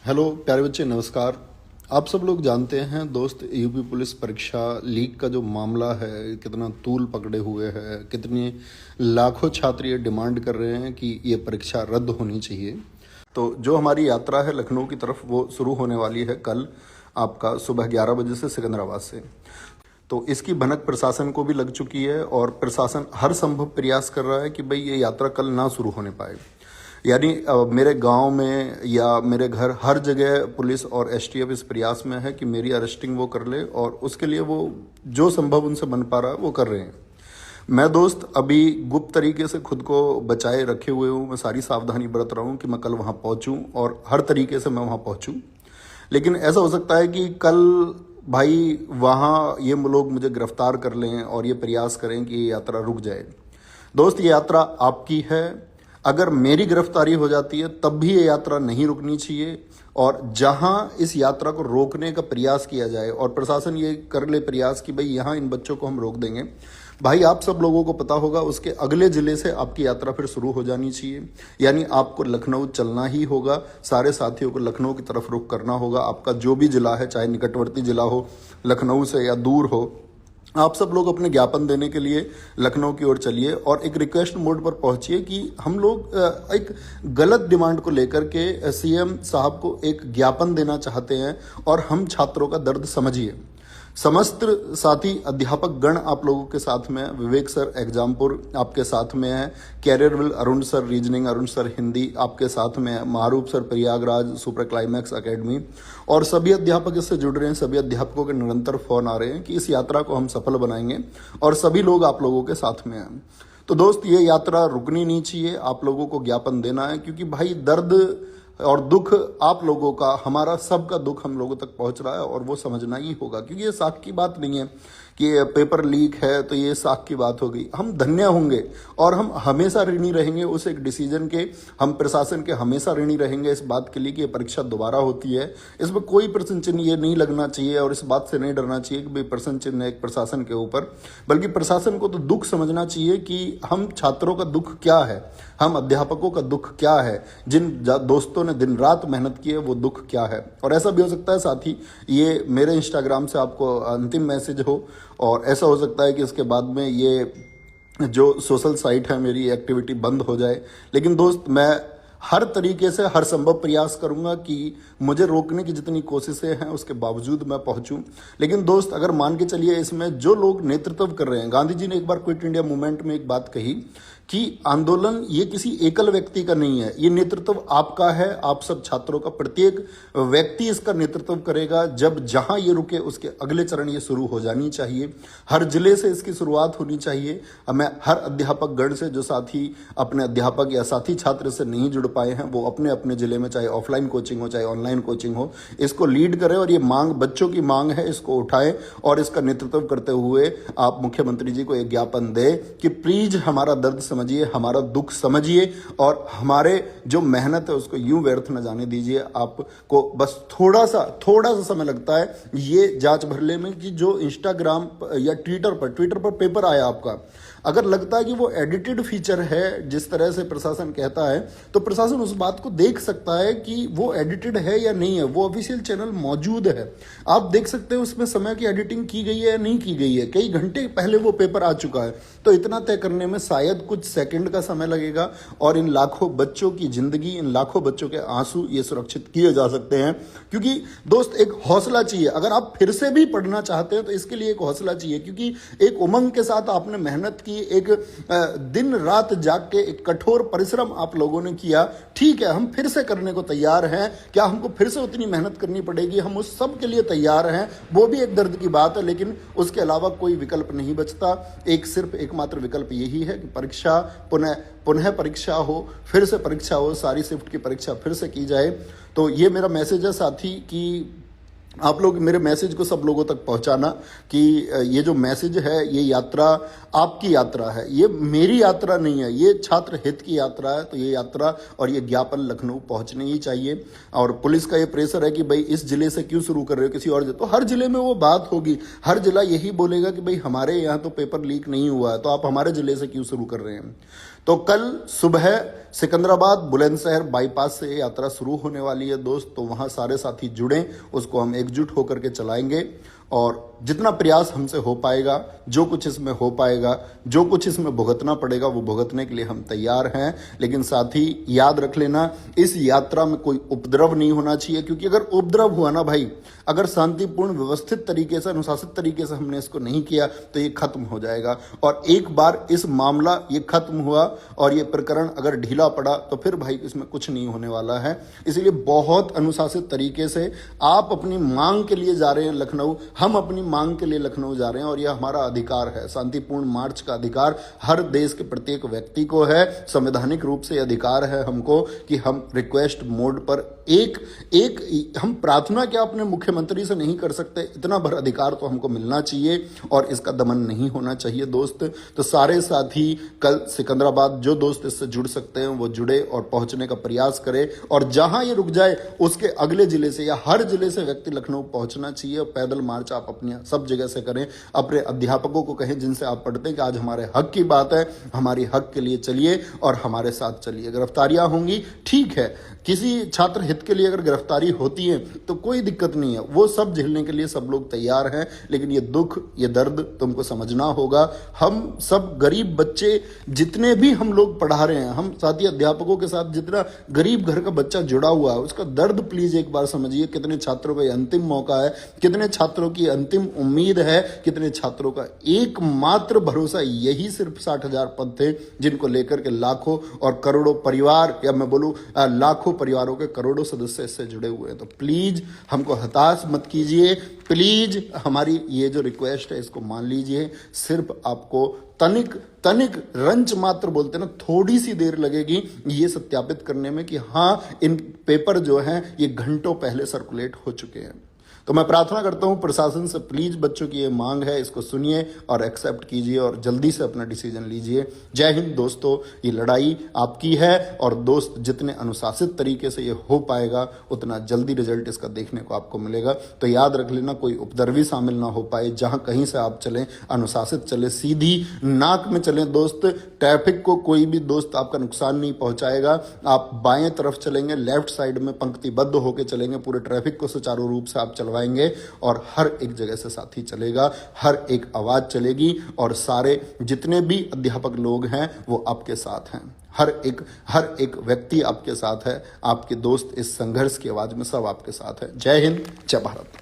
Hello प्यारे बच्चे, नमस्कार। आप सब लोग जानते हैं दोस्त, यूपी पुलिस परीक्षा लीक का जो मामला है कितना तूल पकड़े हुए है, कितने लाखों छात्र ये डिमांड कर रहे हैं कि ये परीक्षा रद्द होनी चाहिए। तो जो हमारी यात्रा है लखनऊ की तरफ वो शुरू होने वाली है कल आपका सुबह 11 बजे से सिकंदराबाद से। तो इसकी भनक प्रशासन को भी लग चुकी है और प्रशासन हर संभव प्रयास कर रहा है कि भाई ये यात्रा कल ना शुरू होने पाए। यानी मेरे गांव में या मेरे घर हर जगह पुलिस और एसटीएफ इस प्रयास में है कि मेरी अरेस्टिंग वो कर ले और उसके लिए वो जो संभव उनसे बन पा रहा है वो कर रहे हैं। मैं दोस्त अभी गुप्त तरीके से खुद को बचाए रखे हुए हूँ। मैं सारी सावधानी बरत रहा हूँ कि मैं कल वहाँ पहुँचूँ और हर तरीके से मैं वहाँ पहुँचूँ। लेकिन ऐसा हो सकता है कि कल भाई वहाँ ये लोग मुझे गिरफ्तार कर लें और ये प्रयास करें कि ये यात्रा रुक जाए। दोस्त, ये यात्रा आपकी है। अगर मेरी गिरफ्तारी हो जाती है तब भी ये यात्रा नहीं रुकनी चाहिए और जहां इस यात्रा को रोकने का प्रयास किया जाए और प्रशासन ये कर ले प्रयास कि भाई यहाँ इन बच्चों को हम रोक देंगे, भाई आप सब लोगों को पता होगा उसके अगले जिले से आपकी यात्रा फिर शुरू हो जानी चाहिए। यानी आपको लखनऊ चलना ही होगा, सारे साथियों को लखनऊ की तरफ रुख करना होगा। आपका जो भी जिला है, चाहे निकटवर्ती जिला हो लखनऊ से या दूर हो, आप सब लोग अपने ज्ञापन देने के लिए लखनऊ की ओर चलिए और एक रिक्वेस्ट मोड पर पहुंचिए कि हम लोग एक गलत डिमांड को लेकर के सीएम साहब को एक ज्ञापन देना चाहते हैं और हम छात्रों का दर्द समझिए। समस्त साथी अध्यापक गण आप लोगों के साथ में, विवेक सर एग्जामपुर आपके साथ में है, Careerwill Arun sir reasoning, Arun sir Hindi आपके साथ में है, Maroof sir Prayagraj Super Climax Academy और सभी अध्यापक इससे जुड़ रहे हैं। सभी अध्यापकों के निरंतर फोन आ रहे हैं कि इस यात्रा को हम सफल बनाएंगे और सभी लोग आप लोगों के साथ में हैं। तो दोस्त, ये यात्रा रुकनी नहीं चाहिए, आप लोगों को ज्ञापन देना है क्योंकि भाई दर्द और दुख आप लोगों का, हमारा सबका दुख हम लोगों तक पहुंच रहा है और वो समझना ही होगा क्योंकि ये साख की बात नहीं है कि पेपर लीक है तो ये साख की बात हो गई। हम धन्य होंगे और हम हमेशा ऋणी रहेंगे उस एक डिसीजन के, हम प्रशासन के हमेशा ऋणी रहेंगे इस बात के लिए कि ये परीक्षा दोबारा होती है। इसमें कोई प्रश्न चिन्ह ये नहीं लगना चाहिए और इस बात से नहीं डरना चाहिए कि भाई प्रश्न चिन्ह एक प्रशासन के ऊपर, बल्कि प्रशासन को तो दुख समझना चाहिए कि हम छात्रों का दुख क्या है, हम अध्यापकों का दुख क्या है, जिन दोस्तों ने दिन रात मेहनत की है वो दुख क्या है। और ऐसा भी हो सकता है साथी ये मेरे इंस्टाग्राम से आपको अंतिम मैसेज हो और ऐसा हो सकता है कि इसके बाद में ये जो सोशल साइट है मेरी एक्टिविटी बंद हो जाए। लेकिन दोस्त, मैं हर तरीके से हर संभव प्रयास करूंगा कि मुझे रोकने की जितनी कोशिशें हैं उसके बावजूद मैं पहुंचूं। लेकिन दोस्त, अगर मान के चलिए इसमें जो लोग नेतृत्व कर रहे हैं, गांधी जी ने एक बार क्विट इंडिया मूवमेंट में एक बात कही कि आंदोलन ये किसी एकल व्यक्ति का नहीं है, ये नेतृत्व आपका है, आप सब छात्रों का। प्रत्येक व्यक्ति इसका नेतृत्व करेगा। जब जहां ये रुके उसके अगले चरण ये शुरू हो जानी चाहिए। हर जिले से इसकी शुरुआत होनी चाहिए। मैं हर अध्यापक गण से, जो साथी अपने अध्यापक या साथी छात्र से नहीं जुड़ पाए हैं, वो अपने अपने जिले में चाहे ऑफलाइन कोचिंग हो चाहे ऑनलाइन कोचिंग हो, इसको लीड करें और ये मांग बच्चों की मांग है, इसको उठाएं और इसका नेतृत्व करते हुए आप मुख्यमंत्री जी को एक ज्ञापन दें कि प्लीज हमारा दर्द समझिए, हमारा दुख समझिए और हमारे जो मेहनत है उसको यूं व्यर्थ न जाने दीजिए। आपको बस थोड़ा सा समय लगता है ये जांच भरने में कि जो इंस्टाग्राम या ट्विटर पर पेपर आया आपका, अगर लगता है कि वो एडिटेड फीचर है जिस तरह से प्रशासन कहता है, तो प्रशासन उस बात को देख सकता है कि वो एडिटेड है या नहीं है। वो ऑफिशियल चैनल मौजूद है, आप देख सकते हैं उसमें समय की एडिटिंग की गई है या नहीं की गई है। कई घंटे पहले वो पेपर आ चुका है, तो इतना तय करने में शायद कुछ सेकंड का समय लगेगा और इन लाखों बच्चों की जिंदगी, इन लाखों बच्चों के आंसू ये सुरक्षित किए जा सकते हैं। क्योंकि दोस्त, एक हौसला चाहिए। अगर आप फिर से भी पढ़ना चाहते हैं तो इसके लिए एक हौसला चाहिए, क्योंकि एक उमंग के साथ आपने मेहनत की, एक दिन रात जाग के एक कठोर परिश्रम आप लोगों ने किया। ठीक है, हम फिर से करने को तैयार हैं। क्या हमको फिर से उतनी मेहनत करनी पड़ेगी? हम उस सब के लिए तैयार हैं। वो भी एक दर्द की बात है, लेकिन उसके अलावा कोई विकल्प नहीं बचता। सिर्फ एकमात्र विकल्प यही है कि परीक्षा पुनः परीक्षा हो, फिर से परीक्षा हो, सारी शिफ्ट की परीक्षा फिर से की जाए। तो ये मेरा मैसेज है साथी कि आप लोग मेरे मैसेज को सब लोगों तक पहुंचाना कि ये जो मैसेज है, ये यात्रा आपकी यात्रा है, ये मेरी यात्रा नहीं है, ये छात्र हित की यात्रा है। तो ये यात्रा और ये ज्ञापन लखनऊ पहुंचने ही चाहिए। और पुलिस का ये प्रेशर है कि भाई इस जिले से क्यों शुरू कर रहे हो, किसी और जिले, तो हर जिले में वो बात होगी, हर जिला यही बोलेगा कि भाई हमारे यहाँ तो पेपर लीक नहीं हुआ है, तो आप हमारे जिले से क्यों शुरू कर रहे हैं। तो कल सुबह सिकंदराबाद बुलंदशहर बाईपास से यात्रा शुरू होने वाली है दोस्त। तो वहां सारे साथी जुड़ें, उसको हम एकजुट होकर के चलाएंगे और जितना प्रयास हमसे हो पाएगा, जो कुछ इसमें हो पाएगा, जो कुछ इसमें भुगतना पड़ेगा, वो भुगतने के लिए हम तैयार हैं। लेकिन साथ ही याद रख लेना, इस यात्रा में कोई उपद्रव नहीं होना चाहिए, क्योंकि अगर उपद्रव हुआ ना भाई, अगर शांतिपूर्ण व्यवस्थित तरीके से, अनुशासित तरीके से हमने इसको नहीं किया तो ये खत्म हो जाएगा। और एक बार इस मामला ये खत्म हुआ और ये प्रकरण अगर ढीला पड़ा तो फिर भाई इसमें कुछ नहीं होने वाला है। इसलिए बहुत अनुशासित तरीके से आप अपनी मांग के लिए जा रहे हैं लखनऊ, हम अपनी मांग के लिए लखनऊ जा रहे हैं और यह हमारा अधिकार है। शांतिपूर्ण मार्च का अधिकार हर देश के प्रत्येक व्यक्ति को है। संवैधानिक रूप से अधिकार है हमको कि हम रिक्वेस्ट मोड पर एक हम प्रार्थना क्या अपने मुख्यमंत्री से नहीं कर सकते, इतना भर अधिकार तो हमको मिलना चाहिए और इसका दमन नहीं होना चाहिए दोस्त। तो सारे साथी कल सिकंदराबाद, जो दोस्त इससे जुड़ सकते हैं वो जुड़े और पहुंचने का प्रयास करें। और जहां ये रुक जाए उसके अगले जिले से या हर जिले से व्यक्ति लखनऊ पहुंचना चाहिए। और पैदल मार्च आप अपनी सब जगह से करें। अपने अध्यापकों को कहें जिनसे आप पढ़ते हैं कि आज हमारे हक की बात है, हमारी हक के लिए चलिए और हमारे साथ चलिए। गिरफ्तारियां होंगी, ठीक है, किसी छात्र हित के लिए अगर गिरफ्तारी होती है तो कोई दिक्कत नहीं है, वो सब झेलने के लिए सब लोग तैयार हैं। लेकिन ये दुख, ये दर्द तुमको समझना होगा। हम सब गरीब बच्चे, जितने भी हम लोग पढ़ा रहे हैं, हम साथी अध्यापकों के साथ जितना गरीब घर का बच्चा जुड़ा हुआ है, उसका दर्द प्लीज एक बार समझिए। कितने छात्रों का अंतिम मौका है, कितने छात्रों की अंतिम उम्मीद है, कितने छात्रों का एकमात्र भरोसा यही सिर्फ 60,000 पद थे, जिनको लेकर के लाखों और करोड़ों परिवार, या मैं बोलूं लाखों परिवारों के करोड़ों सदस्य इससे जुड़े हुए हैं। तो प्लीज हमको हताश मत कीजिए, प्लीज हमारी ये जो रिक्वेस्ट है इसको मान लीजिए। सिर्फ आपको तनिक रंच मात्र बोलते हैं ना, थोड़ी सी देर लगेगी ये सत्यापित करने में कि हाँ इन पेपर जो हैं ये घंटों पहले सर्कुलेट हो चुके हैं। तो मैं प्रार्थना करता हूं प्रशासन से, प्लीज बच्चों की ये मांग है, इसको सुनिए और एक्सेप्ट कीजिए और जल्दी से अपना डिसीजन लीजिए। जय हिंद दोस्तों, ये लड़ाई आपकी है और दोस्त जितने अनुशासित तरीके से ये हो पाएगा उतना जल्दी रिजल्ट इसका देखने को आपको मिलेगा। तो याद रख लेना, कोई उपद्रवी शामिल ना हो पाए। जहां कहीं से आप चलें अनुशासित चले, सीधी नाक में चलें दोस्त। ट्रैफिक को कोई भी दोस्त आपका नुकसान नहीं पहुंचाएगा। आप बाएं तरफ चलेंगे, लेफ्ट साइड में पंक्तिबद्ध होकर चलेंगे, पूरे ट्रैफिक को सुचारू रूप से आप चलवाएंगे और हर एक जगह से साथी चलेगा, हर एक आवाज चलेगी और सारे जितने भी अध्यापक लोग हैं वो आपके साथ हैं। हर एक व्यक्ति आपके साथ है, आपके दोस्त इस संघर्ष की आवाज में सब आपके साथ है। जय हिंद, जय भारत।